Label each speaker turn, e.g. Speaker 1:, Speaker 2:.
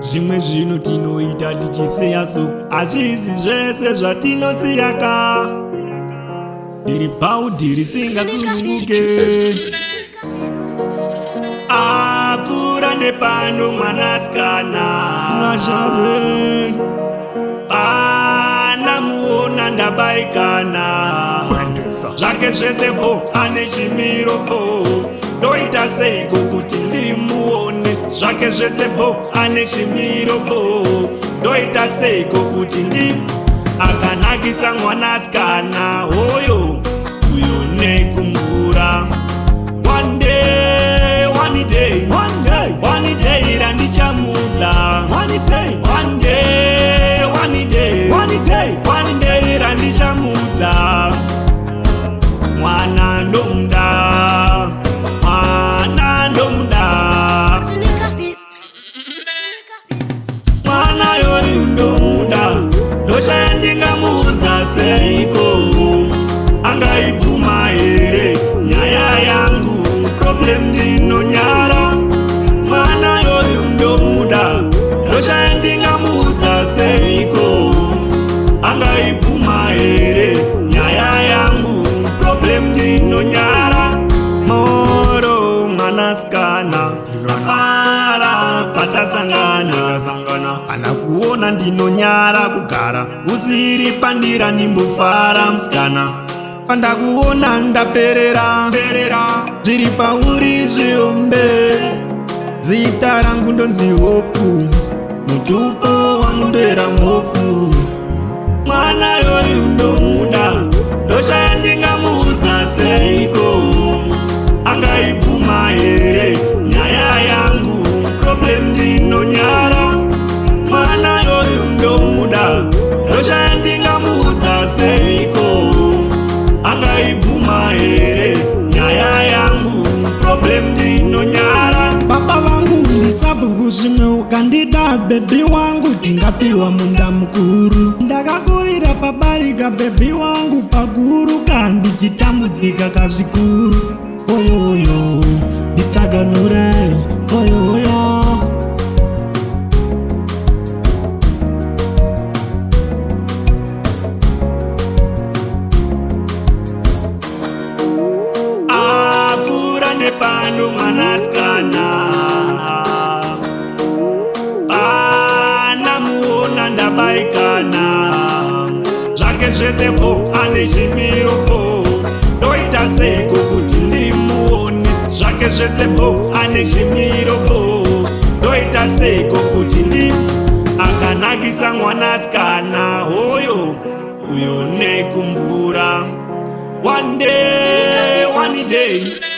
Speaker 1: Zvimwe zvino tinoita tichiseya so, hazvisi zvese zvatinosiyaka. Tiri paudhiri singasununguke. Apfuura nepano mwanasikana. Anamuona ndabaikana. Zvake zvese bo ane chimiro bo. Ndoita seiko kuti ndimuone. Zvake zvese bo ane chimiro bo. Ndoita seiko kuti akanakisa mwanasikana oyo uyo nekumbura. One day, one day, one day, one day randichamuza. One day, one day, one day, one day, one day randichamuza. Mwana ndomda, mwana ndomda. Mwana yoyu ndomda, ndoshaya ndingamuudza seiko. Angaibvuma here nyaya yangu, problem ndinonyara. Mwana yoyu ndomuda, ndoshaya ndingamuudza seiko. Angaibvuma here nyaya yangu, problem ndinonyara. Moro mwanasikana, sinofara patasangana. Kana kuona ndinonyara kugara usiri pandira nimbofara musikana. Pandakuona ndaperera zviri pauri zviombe. Zita rangu ndonzi Hopu, mutupo wangu ndoera mhofu. Mwana yoyu ndomuda, ndoshaya ndingamuudza seiko. Angaibvuma here nyaya yangu, problem ndinonyara. Mwana yoyu ndomuda, ndoshaya ndingamuudza seiko. Angaibvuma here nyaya yangu, problem ndinonyara.
Speaker 2: Baba vangu ndisabhuku zvimwe ukandida bebi wangu tingapiwa munda mukuru. Ndakakurira pabarika bebi wangu paguru kandichitambudzika kazvikuru. Oyoyo nditaganure oyoyo.
Speaker 1: Apfuura nepano mwanasikana. Anamuona ndabaikana. Zvake zvese bo ane chimiro bo. Ndoita seiko kuti ndimuone. Zvake zvese bo ane chimiro bo. Ndoita seiko kuti akanakisa mwanasikana oyo uyo nekumbura. One day, one day.